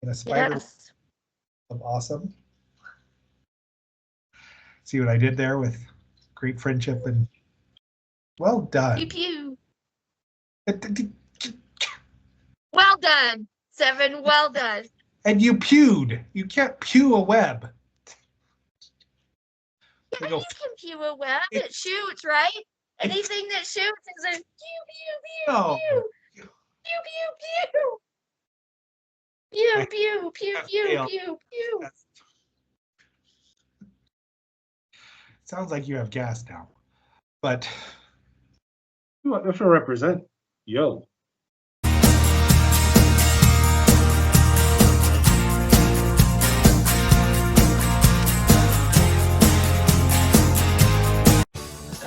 and a spider Yes. of awesome. See what I did there with great friendship and well done. Pew pew. Well done, Seven. Well done. And you pewed. You can't pew a web. Yeah, you can pew a web. It shoots, right? Anything that shoots is a pew pew pew No. pew pew pew pew. Pew, pew, pew, pew, pew, pew. Sounds like you have gas now, but That's what I represent. Yo.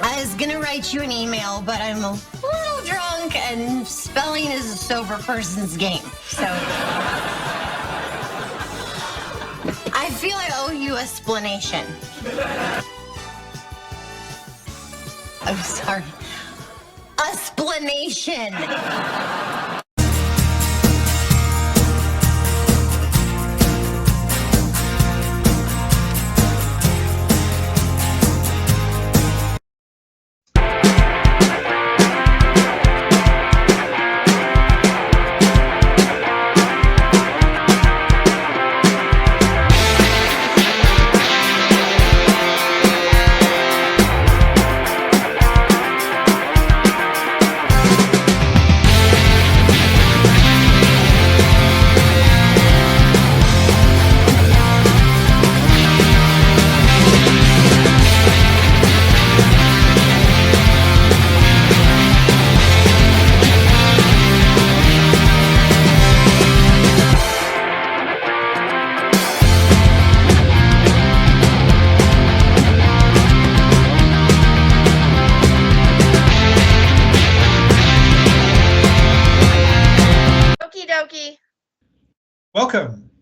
I was gonna write you an email, but I'm a little drunk and spelling is a sober person's game. So I feel I owe you a splanation. I'm sorry. A splanation.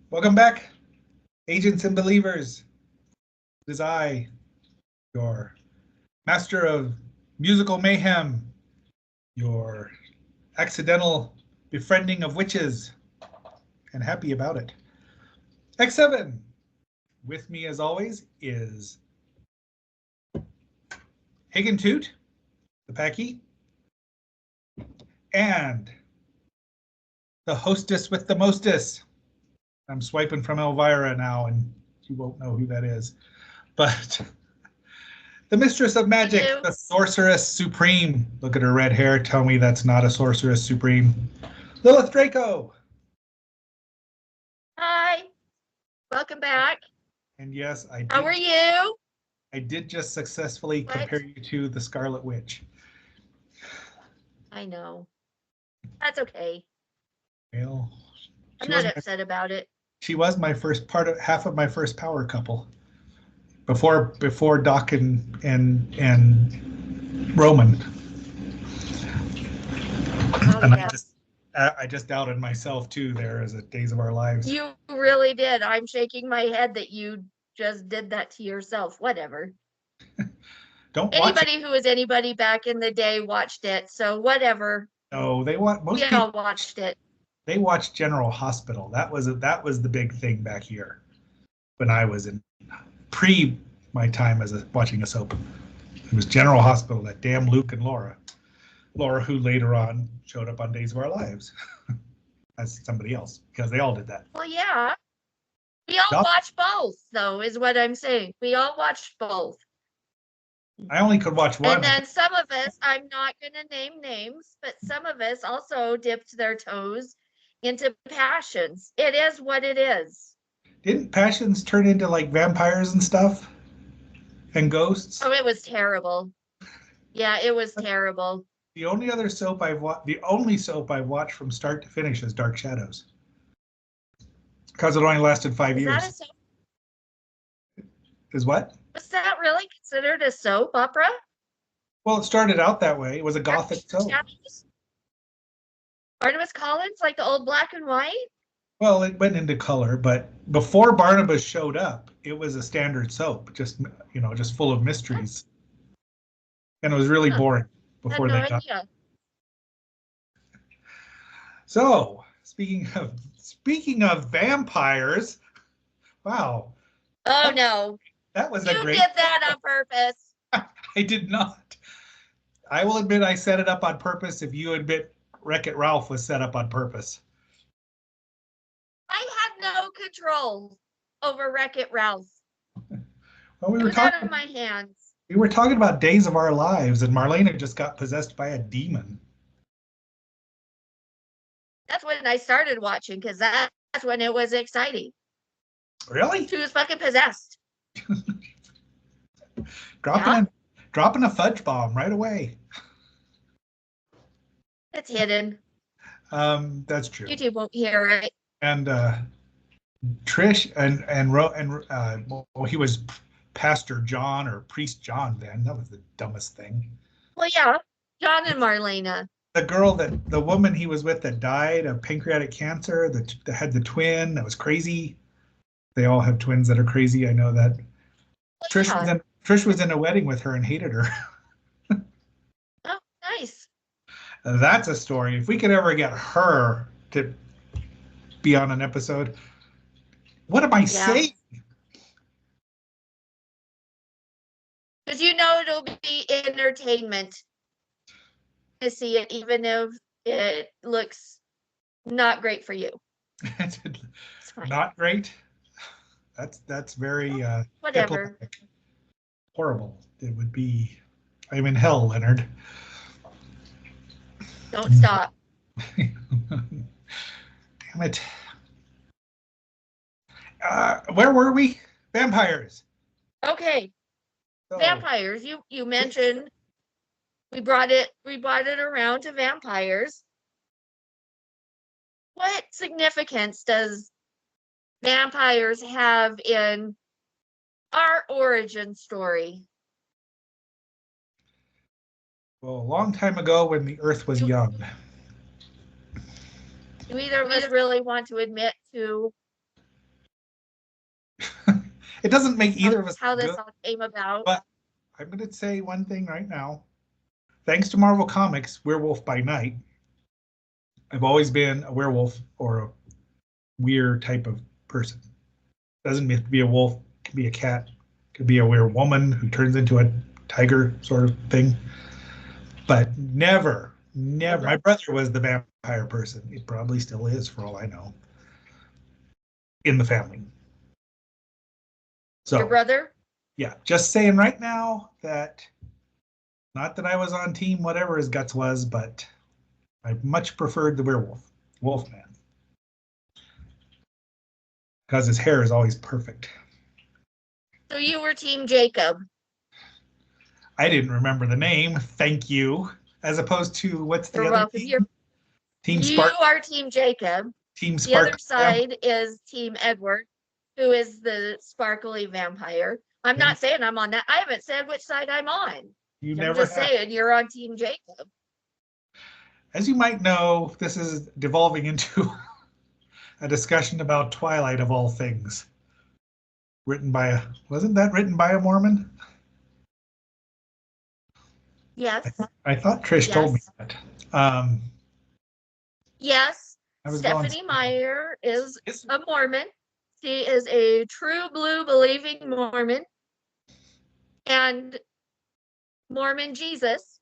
Welcome back, agents and believers. It is I, your master of musical mayhem, your accidental befriending of witches, and happy about it. X7, with me as always is Hagen Toot, the Packy, and the hostess with the mostess. I'm swiping from Elvira now, and you won't know who that is. But the mistress of magic, the sorceress supreme. Look at her red hair. Tell me that's not a sorceress supreme. Lilith Draco. Hi. Welcome back. And yes, I did. How are you? I did just successfully compare you to the Scarlet Witch. I know. That's okay. Well, I'm not upset about it. She was my first half of my first power couple. Before Doc and Roman. Oh, and yeah. I just doubted myself too there as a Days of Our Lives. You really did. I'm shaking my head that you just did that to yourself. Whatever. Don't watch anybody who was anybody back in the day watched it, so whatever. No, they want most people all watched it. They watched General Hospital. That was the big thing back here when I was in pre my time as watching a soap. It was General Hospital, that damn Luke and Laura. Laura, who later on showed up on Days of Our Lives as somebody else, because they all did that. Well, yeah. We all watched both, though, is what I'm saying. We all watched both. I only could watch one. And then some of us, I'm not going to name names, but some of us also dipped their toes into Passions. It is what it is. Didn't Passions turn into like vampires and stuff? And ghosts? Oh, it was terrible. Yeah, it was terrible. The only soap I've watched from start to finish is Dark Shadows. Because it only lasted 5 years. That a soap? Is what? Was that really considered a soap opera? Well, it started out that way. It was a gothic soap. Barnabas Collins, like the old black and white? Well, it went into color, but before Barnabas showed up, it was a standard soap, just full of mysteries. And it was really boring before they got. Idea. So, Speaking of vampires, wow, Oh no, that was you a great. did that on purpose. I did not. I will admit I set it up on purpose. If you admit Wreck-It Ralph was set up on purpose. I had no control over Wreck-It Ralph. Well, It was out of my hands. we were talking about Days of Our Lives, and Marlena just got possessed by a demon. That's when I started watching because that's when it was exciting. Really? She was fucking possessed. Dropping a fudge bomb right away. It's hidden. That's true. YouTube won't hear it. And Trish well, he was Pastor John or Priest John then. That was the dumbest thing. Well, yeah, John and Marlena. The woman he was with that died of pancreatic cancer, that had the twin that was crazy. They all have twins that are crazy. I know that. Well, Trish was in a wedding with her and hated her. Oh, nice. That's a story. If we could ever get her to be on an episode, what am I saying? Because it'll be entertainment to see it, even if it looks not great for you. It's not great. That's very whatever. diplomatic. Horrible. It would be. I'm in hell, Leonard. Don't stop. Damn it. Where were we? Vampires. Okay. So, Vampires. You mentioned we brought it around to vampires. What significance does vampires have in our origin story? well, a long time ago when the Earth was young. Do either of us really want to admit to It doesn't make either of us how this good, all came about? but I'm going to say one thing right now. Thanks to Marvel Comics, Werewolf by Night, I've always been a werewolf or a weird type of person. Doesn't have to be a wolf, could be a cat, could be a weird woman who turns into a tiger sort of thing. But never, my brother was the vampire person. It probably still is for all I know. In the family. So, Your brother? yeah, just saying right now that, not that I was on team whatever his guts was, but I much preferred the werewolf, Wolfman. Because his hair is always perfect. So you were Team Jacob. I didn't remember the name, thank you. As opposed to, what's the You're other welcome. team? Team You Spark. are Team Jacob. Team The Spark. other side is Team Edward, who is the sparkly vampire. I'm not saying I'm on that. I haven't said which side I'm on. I'm just saying you're on Team Jacob. As you might know, this is devolving into a discussion about Twilight of all things. Wasn't that written by a Mormon? Yes. I thought Trish told me that. Yes. I was Stephanie Meyer is a Mormon. She is a true blue believing Mormon. And Mormon Jesus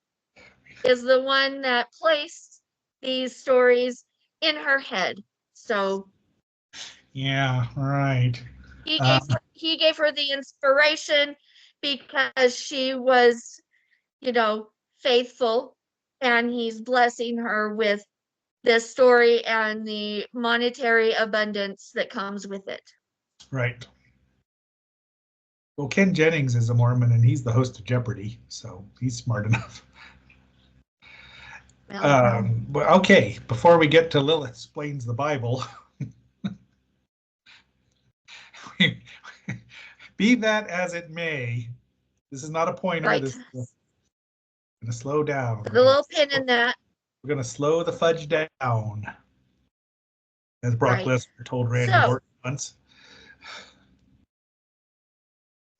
is the one that placed these stories in her head. So yeah, right. He gave her the inspiration because she was, faithful, and he's blessing her with this story and the monetary abundance that comes with it. Right. Well, Ken Jennings is a Mormon, and he's the host of Jeopardy, so he's smart enough. But okay, before we get to Lilith Explains the Bible, be that as it may, this is not a pointer. Right. This is going to slow down. The little pin in that. We're going to slow the fudge down, as Brock Lesnar told Randy Orton once.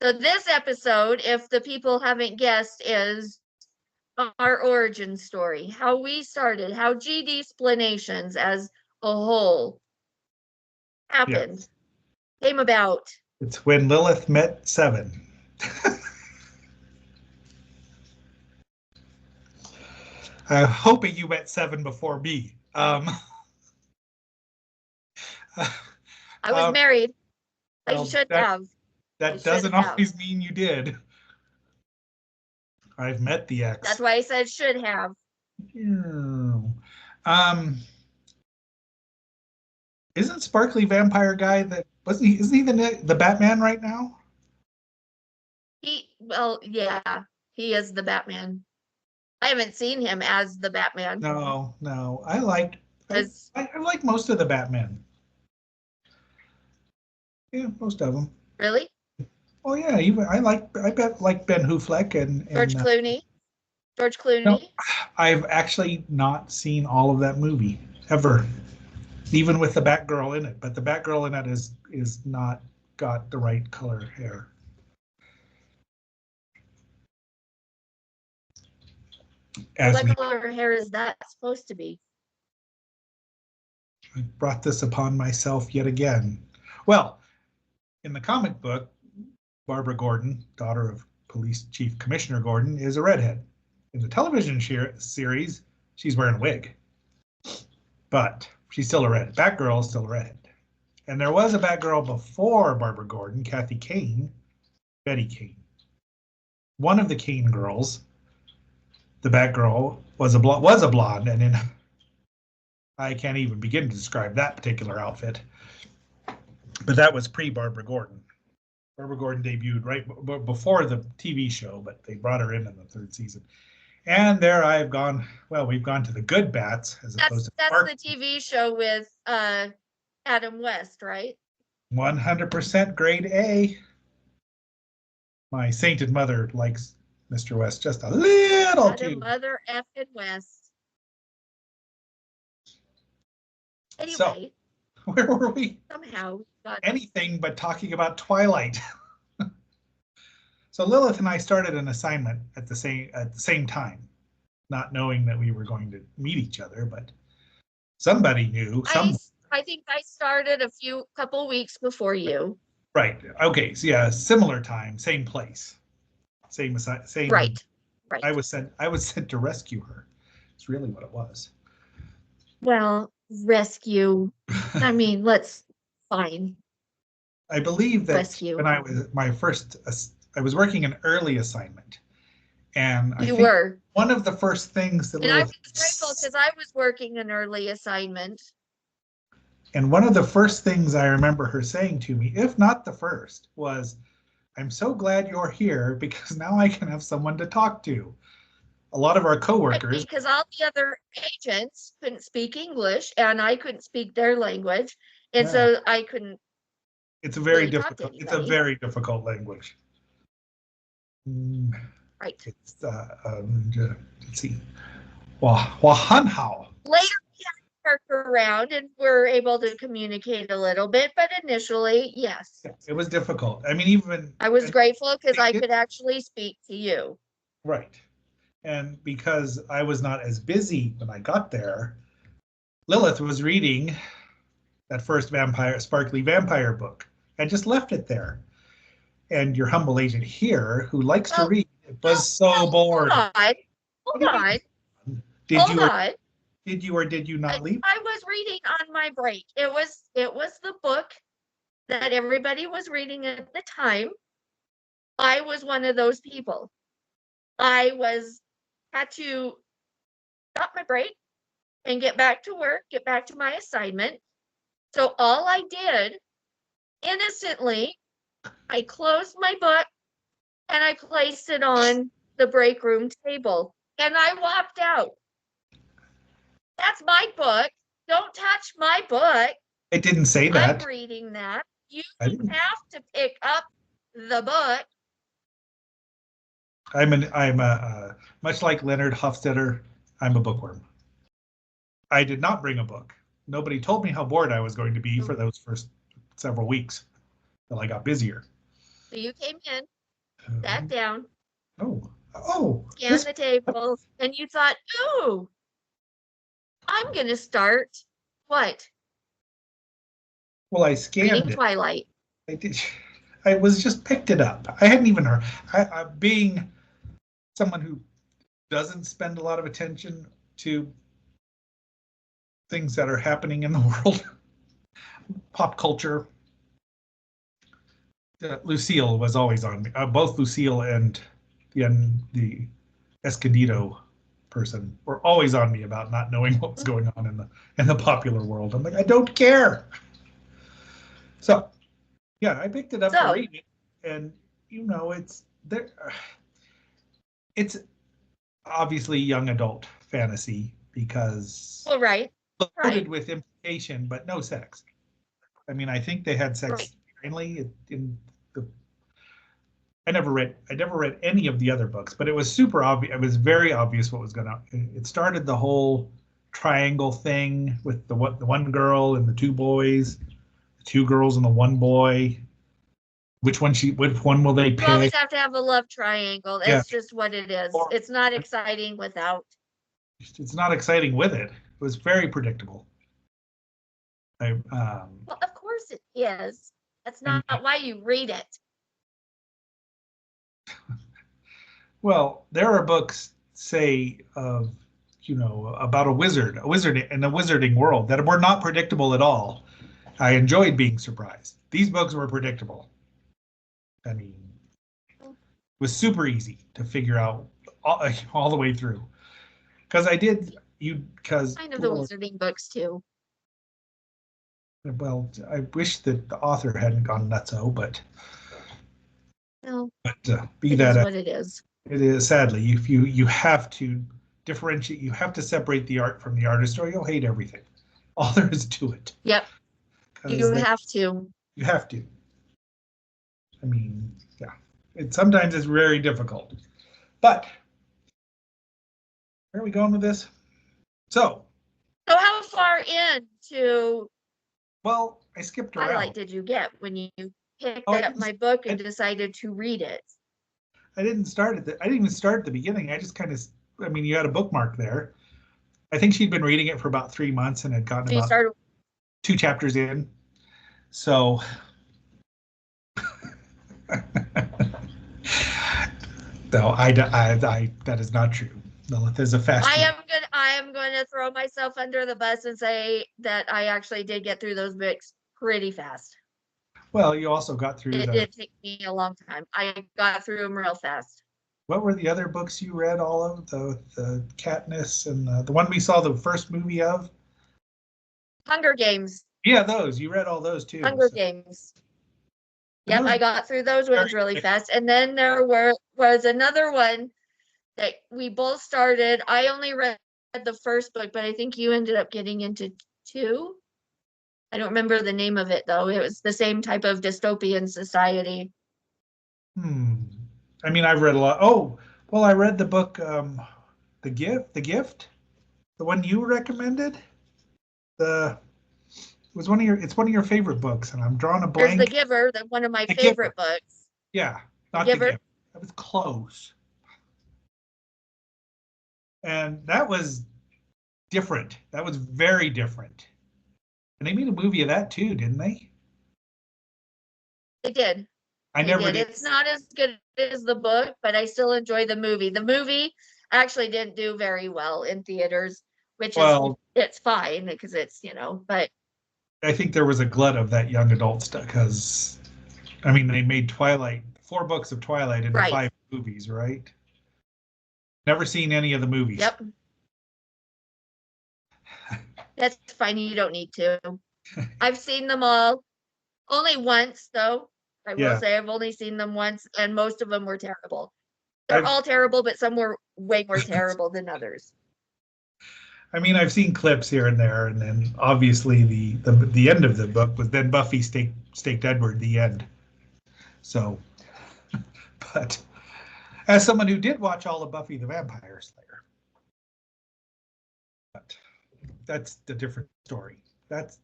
So this episode, if the people haven't guessed, is our origin story, how we started, how GD Splanations, as whole happened, came about. It's when Lilith met Seven. I'm hoping you met Seven before me. I was married. I well, should have. I That should doesn't have. always mean you did. I've met the ex. That's why I said should have. Yeah. Isn't Sparkly Vampire Guy that wasn't he? Isn't he the Batman right now? Well, yeah, he is the Batman. I haven't seen him as the Batman. No. I like most of the Batman. Yeah, most of them. Really? Oh yeah, I like Ben Affleck and George Clooney. George Clooney. No, I've actually not seen all of that movie ever, even with the Batgirl in it. But the Batgirl in it is not got the right color hair. What color hair is that supposed to be? I brought this upon myself yet again. Well, in the comic book, Barbara Gordon, daughter of Police Chief Commissioner Gordon, is a redhead. In the television series, she's wearing a wig. But she's still a redhead. Batgirl is still a redhead. And there was a Batgirl before Barbara Gordon, Kathy Kane, Betty Kane. One of the Kane girls, the Batgirl, was a blonde, and I can't even begin to describe that particular outfit. But that was pre-Barbara Gordon. Barbara Gordon debuted right before the TV show, but they brought her in the third season. And there I've gone, well, we've gone to the good bats as opposed to That's the TV show with Adam West, right? 100% grade A. My sainted mother likes Mr. West just a little too. Adam Mother effing West. Anyway. So, where were we? Somehow. Anything but talking about Twilight. So Lilith and I started an assignment at the same time, not knowing that we were going to meet each other, but somebody knew. I think I started a couple weeks before you. Right. Okay. So yeah, similar time, same place, same. Right. I was sent to rescue her. It's really what it was. Well, rescue. I mean, fine. I believe that rescue. When I was working an early assignment, and I think were one of the first things that I was grateful because I was working an early assignment. And one of the first things I remember her saying to me, if not the first, was, "I'm so glad you're here because now I can have someone to talk to." A lot of our coworkers, because all the other agents couldn't speak English and I couldn't speak their language, and so I couldn't. It's a very difficult. It's a very difficult language. Right. It's let's see. Wahanhao. Later we had to work around and we're able to communicate a little bit, but initially, yes. It was difficult. I mean, even I was grateful because I could actually speak to you. Right. And because I was not as busy when I got there, Lilith was reading that first Sparkly Vampire book. I just left it there. And your humble agent here, who likes to read, was so bored. Hold on. Did you or did you not leave? I was reading on my break. It was the book that everybody was reading at the time. I was one of those people. I had to stop my break and get back to work, get back to my assignment. So all I did, innocently, I closed my book and I placed it on the break room table and I walked out. That's my book. Don't touch my book. It didn't say that. I'm reading that. You have to pick up the book. I'm much like Leonard Hofstadter, I'm a bookworm. I did not bring a book. Nobody told me how bored I was going to be for those first several weeks until I got busier. So you came in, sat down. Scanned the table, and you thought, "Ooh, I'm going to start what? Well, I scanned reading it. Twilight. I did. I was just picked it up. I hadn't even heard. Being someone who doesn't spend a lot of attention to things that are happening in the world, pop culture. Lucille was always on me. Both Lucille and the Escondido person were always on me about not knowing what was going on in the popular world. I'm like, I don't care. So, yeah, I picked it up to read it, and you know, it's there. It's obviously young adult fantasy because loaded with implication, but no sex. I mean, I think they had sex mainly in the. I never read any of the other books, but it was super obvious. It was very obvious what was going on. It started the whole triangle thing with the one girl and the two boys, the two girls and the one boy. Which one will they pick? You always have to have a love triangle. That's just what it is. It's not exciting without. It's not exciting with it. It was very predictable. Well, of course it is. That's not why you read it. Well, there are books, say, of about a wizard in a wizarding world that were not predictable at all. I enjoyed being surprised. These books were predictable. I mean, it was super easy to figure out all the way through. Because I did, kind of the wizarding books too. Well, I wish that the author hadn't gone nutso, but no. But be that what it is. It is, sadly, if you have to differentiate, you have to separate the art from the artist, or you'll hate everything. All there is to it. Yep. You have to. You have to. I mean, yeah. Sometimes it's very difficult. But where are we going with this? So how far into I skipped around. Twilight did you get when you picked up my book and decided to read it? I didn't even start at the beginning. I just kind of, you had a bookmark there. I think she'd been reading it for about 3 months and had gotten about 2 chapters in. So no, that is not true. Lilith is a fast. I am going to throw myself under the bus and say that I actually did get through those books pretty fast. Well, you also got through. It did take me a long time. I got through them real fast. What were the other books you read? All of the Katniss and the one we saw the first movie of? Hunger Games. Yeah, those. You read all those too. Hunger Games. Yep, I got through those ones really fast. And then there was another one that we both started. I only read the first book, but I think you ended up getting into 2. I don't remember the name of it though. It was the same type of dystopian society. I've read a lot. Oh, well, I read the book, The Gift, the one you recommended. It's one of your favorite books, and I'm drawing a blank. There's The Giver, one of my favorite books. Yeah, not The Giver. That was close. And that was different. That was very different. And they made a movie of that too, didn't they? They did. I never did. It's not as good as the book, but I still enjoy the movie. The movie actually didn't do very well in theaters, which it's fine because it's, but. I think there was a glut of that young adult stuff because, they made Twilight, 4 books of Twilight into 5 movies, right? Never seen any of the movies. Yep. That's fine. You don't need to. I've seen them all. Only once, though. I will say I've only seen them once, and most of them were terrible. They're all terrible, but some were way more terrible than others. I've seen clips here and there, and then obviously the end of the book was then Buffy staked Edward, the end. So, but as someone who did watch all of Buffy the Vampire Slayer, but that's the different story. That's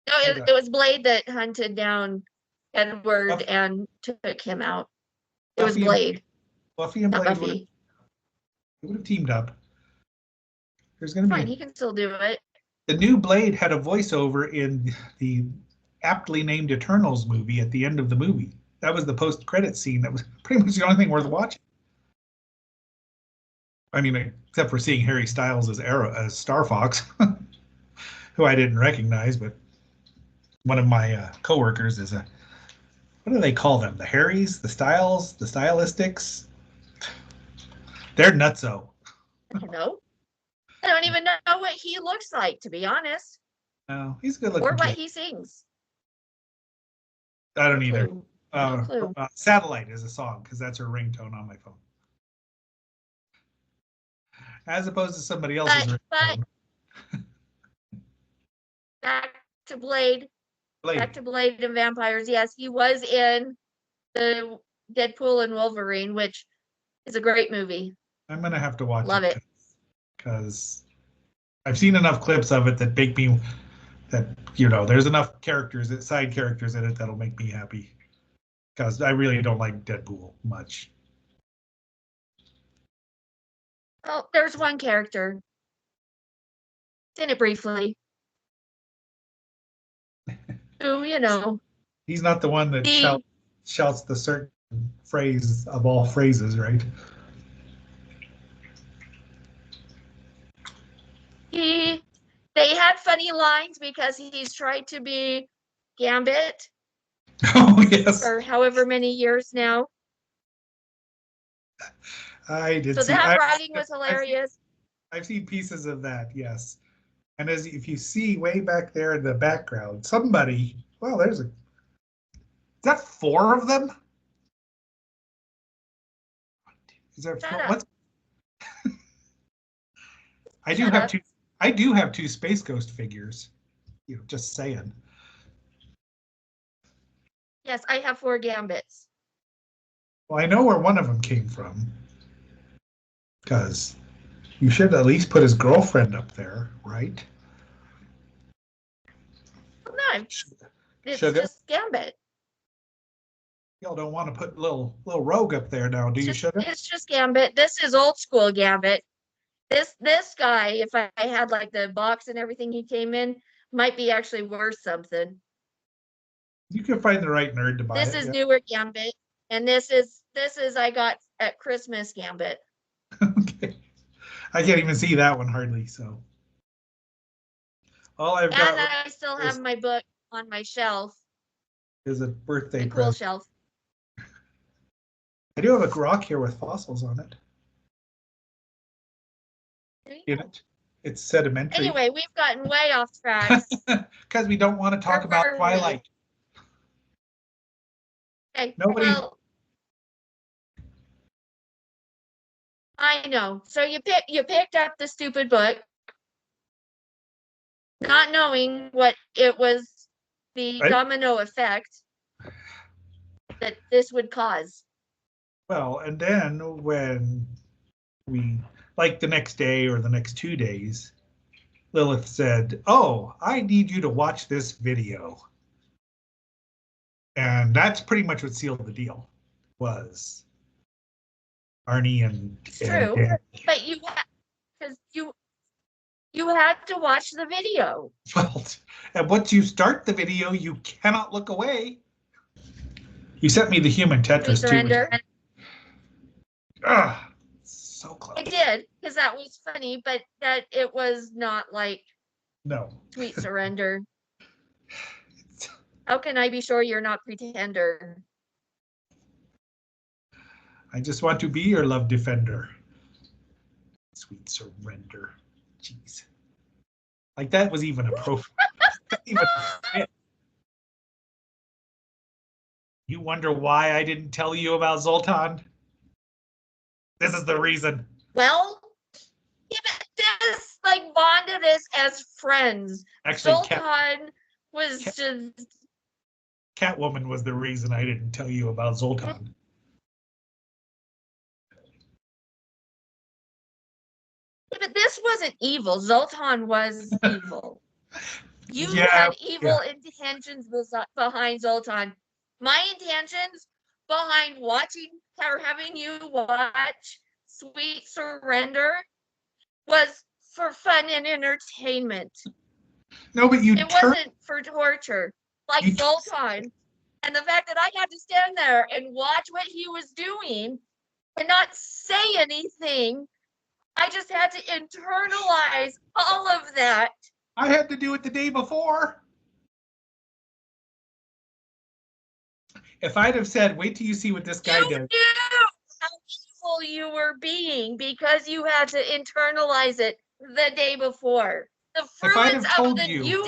it was Blade that hunted down Edward and took him out. It was Blade. Buffy and Blade would have teamed up. There's going to be. Fine, he can still do it. The new Blade had a voiceover in the aptly named Eternals movie at the end of the movie. That was the post-credit scene. That was pretty much the only thing worth watching. I mean, except for seeing Harry Styles as Star Fox, who I didn't recognize, but one of my coworkers is a, what do they call them? The Harrys, the Styles, the Stylistics? They're nutso. I don't know. I don't even know what he looks like, to be honest, No, he's a good looking or what kid. he sings. I don't No either. clue. No clue. Satellite is a song because that's her ringtone on my phone. As opposed to somebody else's ringtone. Back to Blade. Blade. Back to Blade and Vampires. Yes, he was in the Deadpool and Wolverine, which is a great movie. I'm gonna have to watch Love it. because I've seen enough clips of it that make me that there's enough side characters in it that'll make me happy. Because I really don't like Deadpool much. Well, there's one character. In it briefly. Who, He's not the one that shouts the certain phrase of all phrases, right? they had funny lines because he's tried to be Gambit Oh, yes. for however many years now. I did So see that writing was hilarious. I've seen pieces of that, yes. And if you see way back there in the background, somebody, well, is that 4 of them? Is there 4? What's I do have 2 Space Ghost figures. Just saying. Yes, I have 4 Gambits. Well, I know where one of them came from. Because you should at least put his girlfriend up there, right? No, it's Sugar? just Gambit. Y'all don't want to put little Rogue up there now, do you, Sugar? It's just Gambit. This is old school Gambit. This guy, if I had like the box and everything he came in, might be actually worth something. You can find the right nerd to buy it. This is newer Gambit, and this is I got at Christmas Gambit. Okay. I can't even see that one hardly, so. All I've got. And I still have my book on my shelf. Is a birthday Cool present. shelf. I do have a rock here with fossils on it. In it. It's sedimentary. Anyway, we've gotten way off track. Because we don't want to talk about Twilight. Okay, Nobody. well, I know. So you picked up the stupid book, not knowing what it was, the domino effect that this would cause. Well, and then when we, like the next day or the next 2 days, Lilith said, "Oh, I need you to watch this video." And that's pretty much what sealed the deal, was Arnie and True, Dan. but because you had to watch the video. Well, and once you start the video, you cannot look away. You sent me the human Tetris Surrender. too. Ah, so close. I did, because that was funny, but that it was not like No. Sweet Surrender. How can I be sure you're not Pretender? I just want to be your love defender. Sweet Surrender. Jeez. Like that was even a You wonder why I didn't tell you about Zoltan? This is the reason. Well, this like bonded us as friends. Actually, Zoltan was just. Catwoman was the reason I didn't tell you about Zoltan. But this wasn't evil. Zoltan was evil. You had evil intentions behind Zoltan. My intentions behind watching or having you watch Sweet Surrender was for fun and entertainment. No, but it wasn't for torture. like Zoltan. And the fact that I had to stand there and watch what he was doing and not say anything, I just had to internalize all of that. I had to do it the day before. If I'd have said, wait till you see what this guy You does. knew how evil you were being because you had to internalize it the day before. The If I'd have fruits told of the you, evil.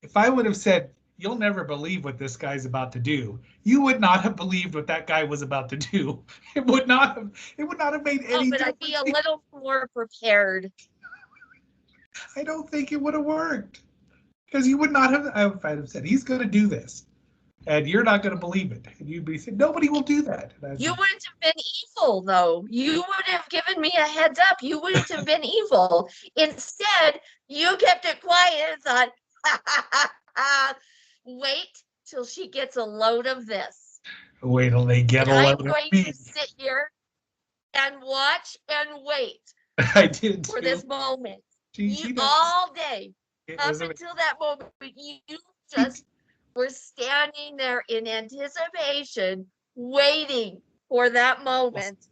if I would have said, you'll never believe what this guy's about to do, you would not have believed what that guy was about to do. It would not have made any But difference. I'd be a little more prepared. I don't think it would have worked. Because you would not have, if I'd have said, he's going to do this, and you're not going to believe it. And you'd be saying, nobody will do that. You wouldn't have been evil, though. You would have given me a heads up. You wouldn't have been evil. Instead, you kept it quiet and thought, wait till she gets a load of this. Wait till they get And a I'm load of going me. to sit here and watch and wait I did for too. this moment. She does. All day. It Up was until that moment, you just were standing there in anticipation, waiting for that moment.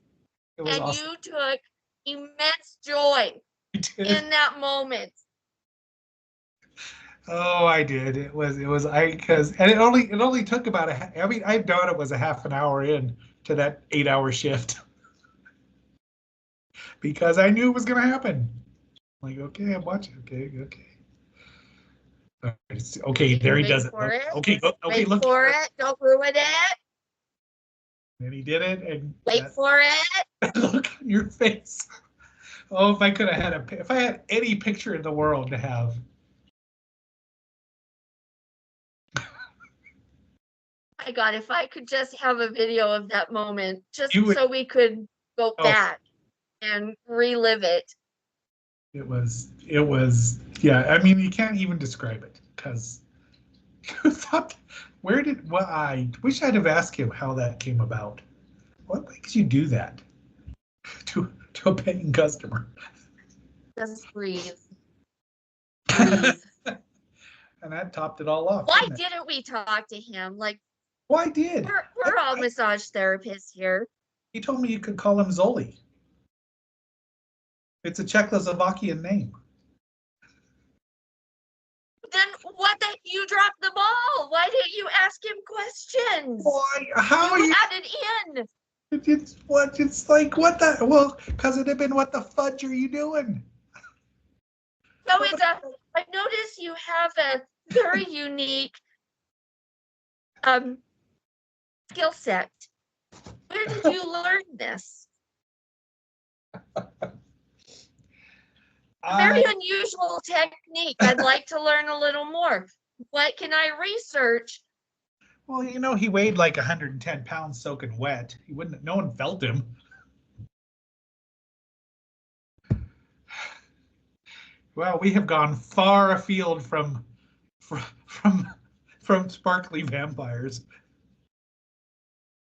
It was And awesome. you took immense joy I did. in that moment. Oh, I did. It was and it only took about I doubt it was a half an hour in to that 8-hour shift. Because I knew it was going to happen. Like, okay, I'm watching. Okay. Okay, there he Wait does it. for it. Okay, Wait look. for it. Don't ruin it. And he did it, and Wait for it. look on your face. Oh, if I could have if I had any picture in the world to have. My God, if I could just have a video of that moment, just You would- so we could go Oh. back and relive it. It was, yeah, I mean, you can't even describe it because I wish I'd have asked him how that came about. What makes you do that to a paying customer? Just breathe. And that topped it all off. Why didn't it? didn't we talk to him? Like, Well, I did. we're all massage therapists here. He told me you could call him Zoli. It's a Czechoslovakian name. Then what the you dropped the ball? Why didn't you ask him questions? Why? How are You you? had it in. It's like, what the? Well, because it'd have been, what the fudge are you doing? So I noticed you have a very unique skill set. Where did you learn this? Very unusual technique. I'd like to learn a little more. What can I research? Well, he weighed like 110 pounds soaking wet. No one felt him. Well, we have gone far afield from sparkly vampires.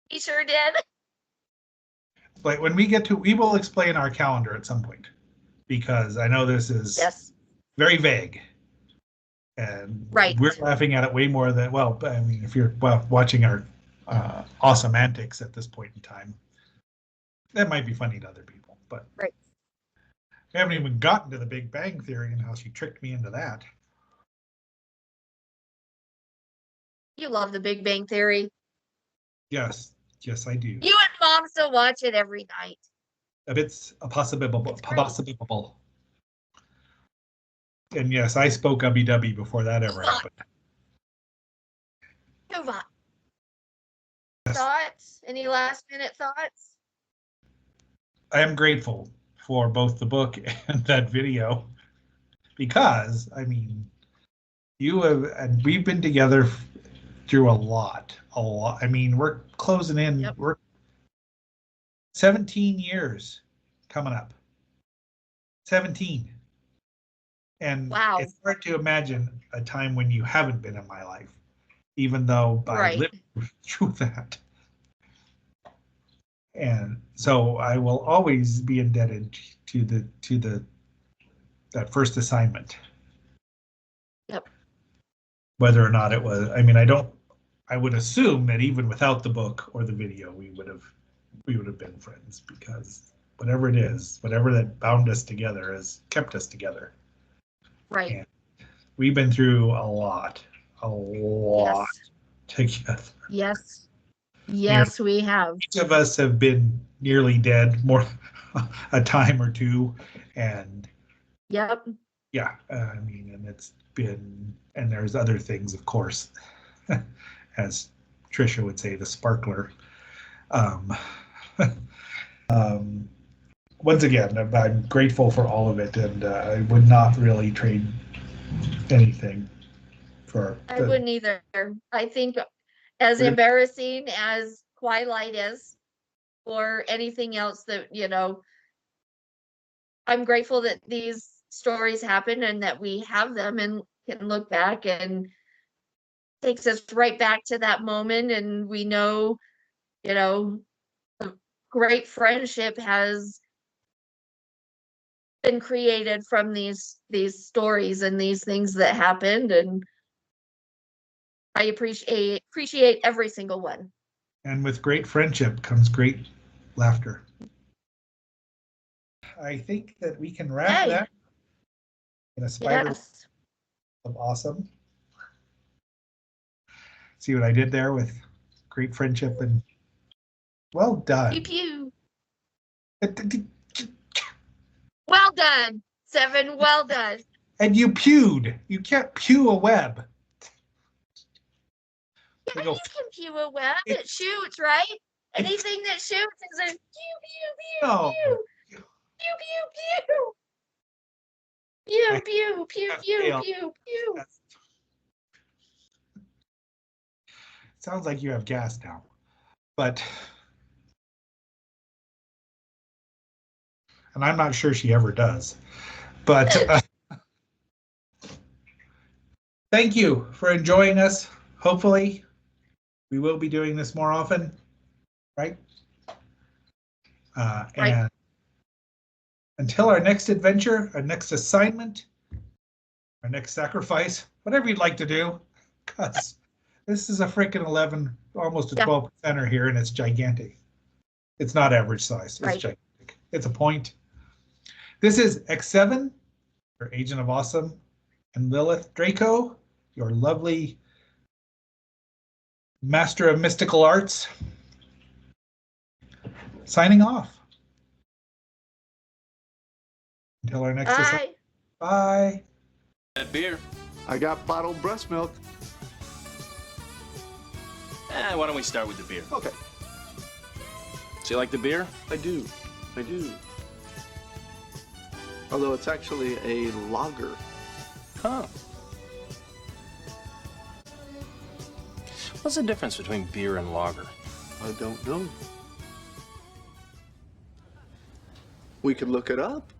He sure did. But when we will explain our calendar at some point, because I know this is very vague. And we're laughing at it way more than, well, I mean, if you're watching our awesome antics at this point in time, that might be funny to other people, but we haven't even gotten to the Big Bang Theory and how she tricked me into that. You love the Big Bang Theory. Yes, I do. You and Mom still watch it every night. It's a possible. And yes, I spoke ubby-dubby before that ever happened. Move on. Thoughts? Any last minute thoughts? I am grateful for both the book and that video because, I mean, and we've been together through a lot. I mean, we're closing in, we're 17 years coming up. 17. And it's hard to imagine a time when you haven't been in my life, even though I lived through that. And so I will always be indebted to that first assignment. Yep. whether or not it was, I mean, I would assume that even without the book or the video, we would have been friends, because whatever it is, whatever that bound us together has kept us together. Right. And we've been through a lot together. Yes. Yes, we have. Each of us have been nearly dead more a time or two, and Yep. yeah, I mean, and it's been, and there's other things, of course, as Trisha would say, the sparkler. Once again, I'm grateful for all of it, and I would not really trade anything for. I wouldn't either. I think as embarrassing as Twilight is, or anything else that, you know, I'm grateful that these stories happen and that we have them and can look back, and takes us right back to that moment. And we know, you know, a great friendship has been created from these stories and these things that happened, and I appreciate every single one. And with great friendship comes great laughter. I think that we can wrap that in a spider of awesome. See what I did there with great friendship, and well done. Pew pew. Well done, Seven. Well done. And you pewed. You can't pew a web. Yeah, you can pew a web. It shoots, right? Anything that shoots is a pew pew pew pew. Pew pew pew. Pew pew pew pew pew pew. Sounds like you have gas now, but, and I'm not sure she ever does, but thank you for enjoying us. Hopefully we will be doing this more often, right? And until our next adventure, our next assignment, our next sacrifice, whatever you'd like to do, because this is a freaking 11, almost a 12%er here, and it's gigantic. It's not average size. It's gigantic. It's a point. This is X7, your Agent of Awesome, and Lilith Draco, your lovely Master of Mystical Arts, signing off. Until our next assignment. Bye. That beer. I got bottled breast milk. Why don't we start with the beer? Okay. Do you like the beer? I do. Although it's actually a lager. Huh. What's the difference between beer and lager? I don't know. We could look it up.